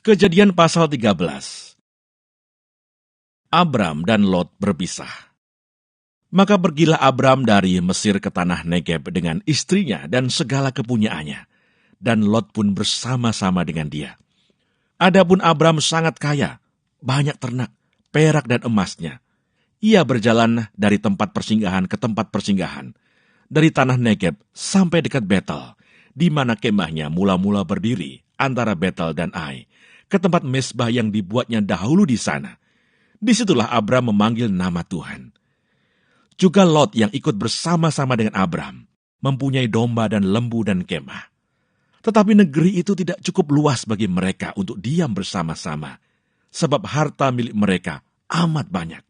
Kejadian pasal 13. Abram dan Lot berpisah. Maka pergilah Abram dari Mesir ke tanah Negeb dengan istrinya dan segala kepunyaannya, dan Lot pun bersama-sama dengan dia. Adapun Abram sangat kaya, banyak ternak, perak dan emasnya. Ia berjalan dari tempat persinggahan ke tempat persinggahan, dari tanah Negeb sampai dekat Betel, di mana kemahnya mula-mula berdiri antara Betel dan Ai, ke tempat mezbah yang dibuatnya dahulu di sana. Disitulah Abram memanggil nama Tuhan. Juga Lot yang ikut bersama-sama dengan Abram, mempunyai domba dan lembu dan kemah. Tetapi negeri itu tidak cukup luas bagi mereka untuk diam bersama-sama, sebab harta milik mereka amat banyak,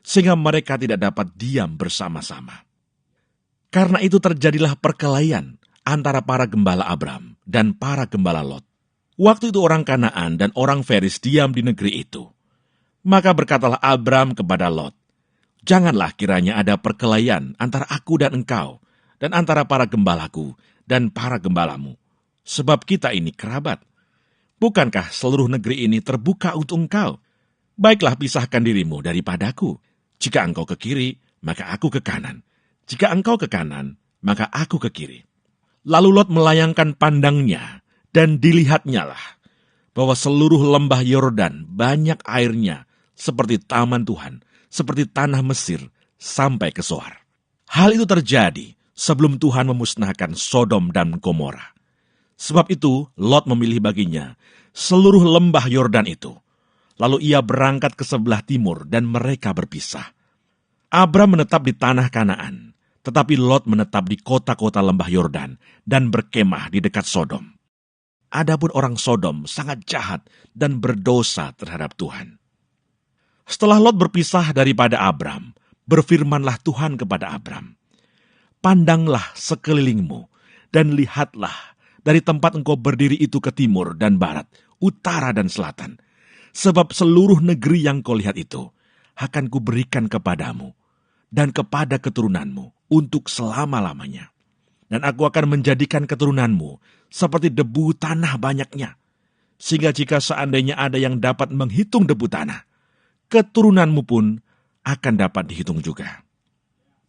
sehingga mereka tidak dapat diam bersama-sama. Karena itu terjadilah perkelahian antara para gembala Abram dan para gembala Lot. Waktu itu orang Kanaan dan orang Feris diam di negeri itu. Maka berkatalah Abram kepada Lot, "Janganlah kiranya ada perkelahian antara aku dan engkau, dan antara para gembalaku dan para gembalamu, sebab kita ini kerabat. Bukankah seluruh negeri ini terbuka untuk engkau? Baiklah pisahkan dirimu daripadaku. Jika engkau ke kiri, maka aku ke kanan. Jika engkau ke kanan, maka aku ke kiri." Lalu Lot melayangkan pandangnya, dan dilihatnya lah bahwa seluruh lembah Yordan banyak airnya, seperti taman Tuhan, seperti tanah Mesir, sampai ke Zoar. Hal itu terjadi sebelum Tuhan memusnahkan Sodom dan Gomora. Sebab itu Lot memilih baginya seluruh lembah Yordan itu. Lalu ia berangkat ke sebelah timur dan mereka berpisah. Abram menetap di tanah Kanaan, tetapi Lot menetap di kota-kota lembah Yordan dan berkemah di dekat Sodom. Adapun orang Sodom sangat jahat dan berdosa terhadap Tuhan. Setelah Lot berpisah daripada Abram, berfirmanlah Tuhan kepada Abram, "Pandanglah sekelilingmu, dan lihatlah dari tempat engkau berdiri itu ke timur dan barat, utara dan selatan. Sebab seluruh negeri yang kau lihat itu akan kuberikan kepadamu dan kepada keturunanmu untuk selama-lamanya. Dan aku akan menjadikan keturunanmu seperti debu tanah banyaknya, sehingga jika seandainya ada yang dapat menghitung debu tanah, keturunanmu pun akan dapat dihitung juga.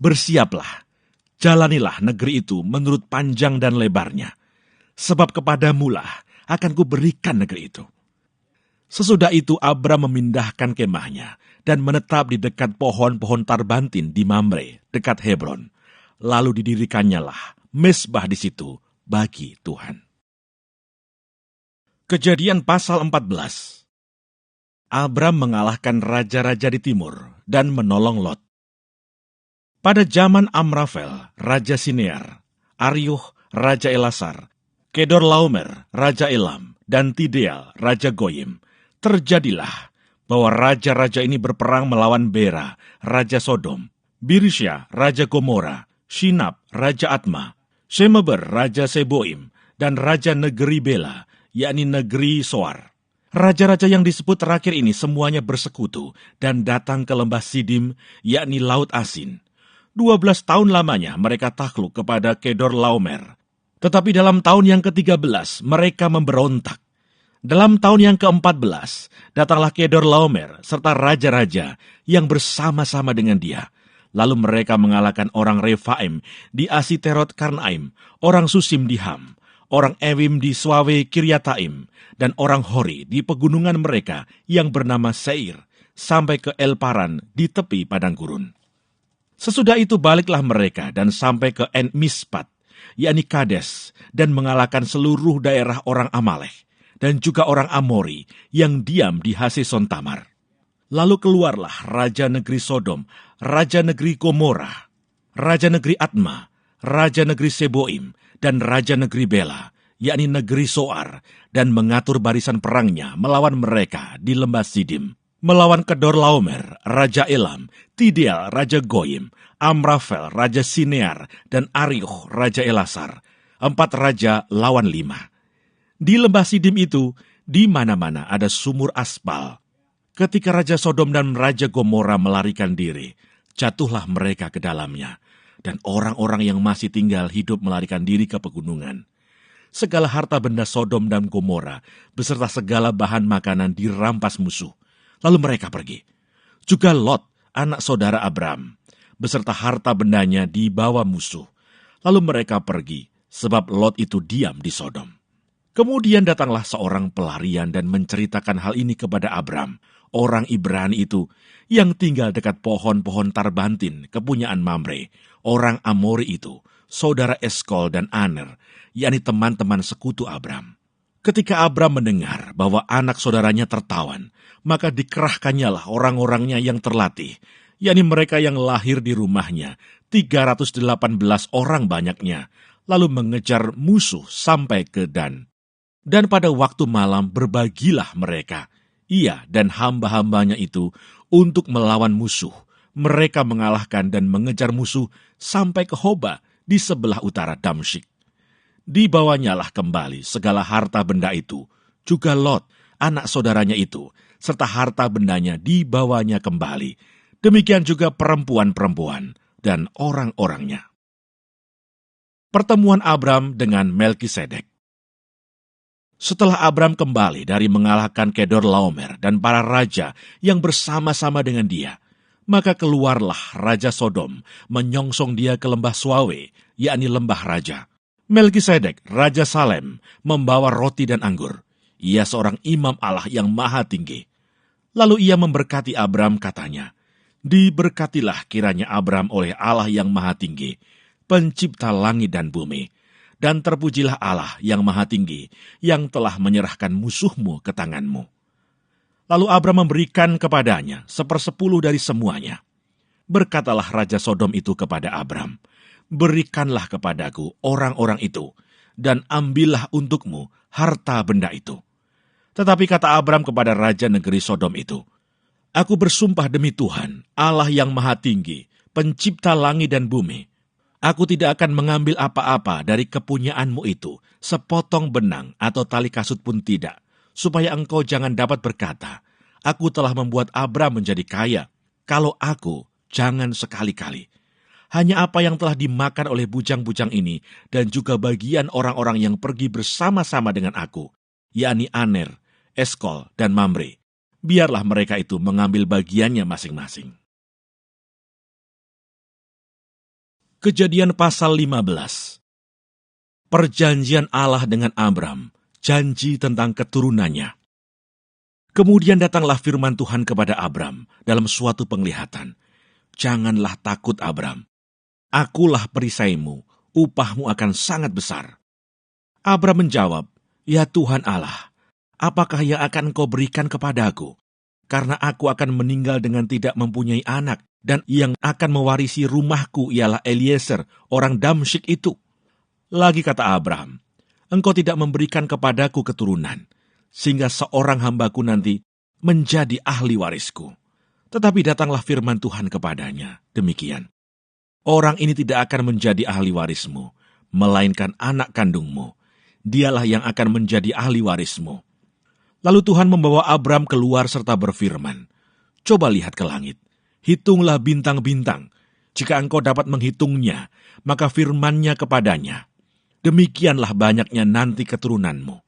Bersiaplah, jalanilah negeri itu menurut panjang dan lebarnya, sebab kepadamulah akan kuberikan negeri itu." Sesudah itu Abram memindahkan kemahnya dan menetap di dekat pohon-pohon tarbantin di Mamre, dekat Hebron. Lalu didirikannya lah mezbah di situ bagi Tuhan. Kejadian pasal 14. Abram mengalahkan raja-raja di timur dan menolong Lot. Pada zaman Amrafel, Raja Sinear, Aryuh, Raja Elasar, Kedorlaomer, Raja Elam, dan Tideal, Raja Goyim, terjadilah bahwa raja-raja ini berperang melawan Bera, Raja Sodom, Birisya, Raja Gomora, Shinab, Raja Atma, Shemeber, Raja Seboim, dan Raja Negeri Bela, yakni negeri Soar. Raja-raja yang disebut terakhir ini semuanya bersekutu dan datang ke lembah Sidim, yakni Laut Asin. 12 tahun lamanya mereka takluk kepada Kedorlaomer. Tetapi dalam tahun yang ke-13 mereka memberontak. Dalam tahun yang ke-14 datanglah Kedorlaomer serta raja-raja yang bersama-sama dengan dia. Lalu mereka mengalahkan orang Refaim di Asiterot Karnaim, orang Susim di Ham, orang Ewim di Swawe Kiryataim, dan orang Hori di pegunungan mereka yang bernama Seir, sampai ke Elparan di tepi padang gurun. Sesudah itu baliklah mereka dan sampai ke En-Mispat, yakni Kades, dan mengalahkan seluruh daerah orang Amalek, dan juga orang Amori yang diam di Haseson Tamar. Lalu keluarlah Raja Negeri Sodom, Raja Negeri Gomora, Raja Negeri Atma, Raja Negeri Seboim, dan Raja Negeri Bela, yakni negeri Soar, dan mengatur barisan perangnya melawan mereka di lembah Sidim, melawan Kedorlaomer, Raja Elam, Tideal, Raja Goyim, Amrafel, Raja Sinear, dan Aryuh, Raja Elasar. 4 raja lawan 5. Di lembah Sidim itu, di mana-mana ada sumur aspal. Ketika Raja Sodom dan Raja Gomora melarikan diri, jatuhlah mereka ke dalamnya, dan orang-orang yang masih tinggal hidup melarikan diri ke pegunungan. segala harta benda Sodom dan Gomora, beserta segala bahan makanan dirampas musuh. Lalu mereka pergi. Juga Lot, anak saudara Abram, beserta harta bendanya dibawa musuh. Lalu mereka pergi, sebab Lot itu diam di Sodom. Kemudian datanglah seorang pelarian dan menceritakan hal ini kepada Abram, orang Ibrani itu, yang tinggal dekat pohon-pohon tarbantin kepunyaan Mamre, orang Amori itu, saudara Eskol dan Aner, yakni teman-teman sekutu Abram. Ketika Abram mendengar bahwa anak saudaranya tertawan, maka dikerahkannyalah orang-orangnya yang terlatih, yakni mereka yang lahir di rumahnya, 318 orang banyaknya, lalu mengejar musuh sampai ke Dan. Dan pada waktu malam berbagilah mereka, ia dan hamba-hambanya itu, untuk melawan musuh. Mereka mengalahkan dan mengejar musuh sampai ke Hoba di sebelah utara Damsyik. Dibawanyalah kembali segala harta benda itu, juga Lot, anak saudaranya itu, serta harta bendanya dibawanya kembali. Demikian juga perempuan-perempuan dan orang-orangnya. Pertemuan Abram dengan Melkisedek. Setelah Abram kembali dari mengalahkan Kedorlaomer dan para raja yang bersama-sama dengan dia, maka keluarlah Raja Sodom menyongsong dia ke lembah Suawe, yakni lembah raja. Melkisedek, Raja Salem, membawa roti dan anggur. Ia seorang imam Allah yang maha tinggi. Lalu ia memberkati Abram, katanya, "Diberkatilah kiranya Abram oleh Allah yang maha tinggi, pencipta langit dan bumi. Dan terpujilah Allah yang maha tinggi, yang telah menyerahkan musuhmu ke tanganmu." Lalu Abram memberikan kepadanya 1/10 dari semuanya. Berkatalah Raja Sodom itu kepada Abram, "Berikanlah kepadaku orang-orang itu, dan ambillah untukmu harta benda itu." Tetapi kata Abram kepada Raja negeri Sodom itu, "Aku bersumpah demi Tuhan, Allah yang maha tinggi, pencipta langit dan bumi, aku tidak akan mengambil apa-apa dari kepunyaanmu itu, sepotong benang atau tali kasut pun tidak, supaya engkau jangan dapat berkata, 'Aku telah membuat Abram menjadi kaya.' Kalau aku, jangan sekali-kali. Hanya apa yang telah dimakan oleh bujang-bujang ini, dan juga bagian orang-orang yang pergi bersama-sama dengan aku, yakni Aner, Eskol, dan Mamre. Biarlah mereka itu mengambil bagiannya masing-masing." Kejadian pasal 15. Perjanjian Allah dengan Abram, janji tentang keturunannya. Kemudian datanglah firman Tuhan kepada Abram dalam suatu penglihatan. "Janganlah takut, Abram. Akulah perisaimu, upahmu akan sangat besar." Abram menjawab, "Ya Tuhan Allah, apakah yang akan Engkau berikan kepadaku? Karena aku akan meninggal dengan tidak mempunyai anak, dan yang akan mewarisi rumahku ialah Eliezer, orang Damsyik itu." Lagi kata Abram, "Engkau tidak memberikan kepadaku keturunan, sehingga seorang hambaku nanti menjadi ahli warisku." Tetapi datanglah firman Tuhan kepadanya, demikian, "Orang ini tidak akan menjadi ahli warismu, melainkan anak kandungmu. Dialah yang akan menjadi ahli warismu." Lalu Tuhan membawa Abram keluar serta berfirman, "Coba lihat ke langit, hitunglah bintang-bintang. Jika engkau dapat menghitungnya, maka firman-Nya kepadanya, demikianlah banyaknya nanti keturunanmu."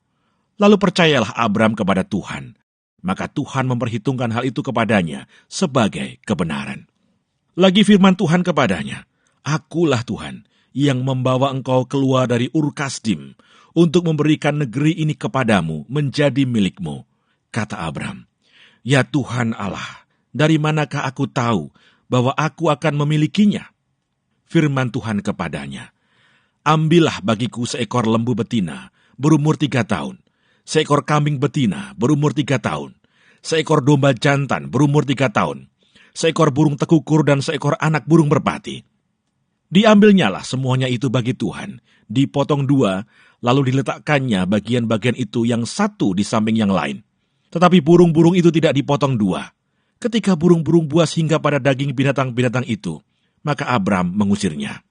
Lalu percayalah Abram kepada Tuhan, maka Tuhan memperhitungkan hal itu kepadanya sebagai kebenaran. Lagi firman Tuhan kepadanya, "Akulah Tuhan yang membawa engkau keluar dari Ur Kasdim untuk memberikan negeri ini kepadamu menjadi milikmu." Kata Abram, "Ya Tuhan Allah, dari manakah aku tahu bahwa aku akan memilikinya?" Firman Tuhan kepadanya, "Ambillah bagiku seekor lembu betina berumur 3 tahun, seekor kambing betina berumur 3 tahun, seekor domba jantan berumur 3 tahun, seekor burung tekukur dan seekor anak burung merpati." Diambilnyalah semuanya itu bagi Tuhan, dipotong 2, lalu diletakkannya bagian-bagian itu yang satu di samping yang lain. Tetapi burung-burung itu tidak dipotong 2. Ketika burung-burung buas hingga pada daging binatang-binatang itu, maka Abram mengusirnya.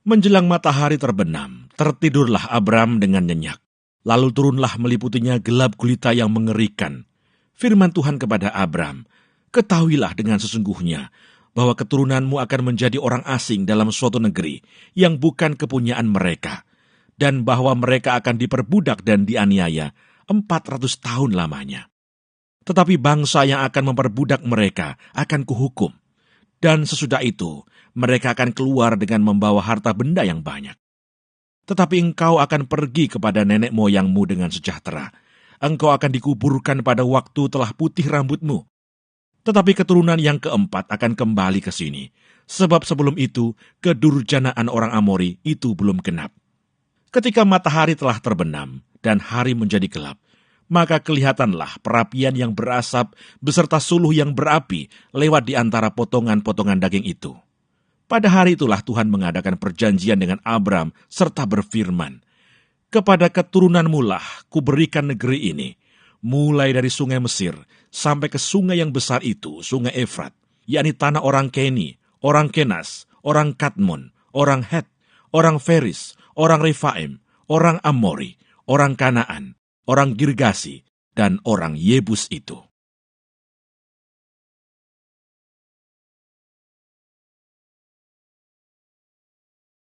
Menjelang matahari terbenam, tertidurlah Abram dengan nyenyak. Lalu turunlah meliputinya gelap gulita yang mengerikan. Firman Tuhan kepada Abram, "Ketahuilah dengan sesungguhnya bahwa keturunanmu akan menjadi orang asing dalam suatu negeri yang bukan kepunyaan mereka, dan bahwa mereka akan diperbudak dan dianiaya 400 tahun lamanya. Tetapi bangsa yang akan memperbudak mereka akan kuhukum, dan sesudah itu mereka akan keluar dengan membawa harta benda yang banyak. Tetapi engkau akan pergi kepada nenek moyangmu dengan sejahtera. Engkau akan dikuburkan pada waktu telah putih rambutmu. Tetapi keturunan yang keempat akan kembali ke sini, sebab sebelum itu kedurjanaan orang Amori itu belum genap. Ketika matahari telah terbenam dan hari menjadi gelap, maka kelihatanlah perapian yang berasap beserta suluh yang berapi lewat di antara potongan-potongan daging itu. Pada hari itulah Tuhan mengadakan perjanjian dengan Abram serta berfirman, "Kepada keturunanmu lah kuberikan negeri ini, mulai dari sungai Mesir sampai ke sungai yang besar itu, sungai Efrat, yakni tanah orang Keni, orang Kenas, orang Kadmon, orang Het, orang Feris, orang Refaim, orang Amori, orang Kanaan, orang Girgasi, dan orang Yebus itu."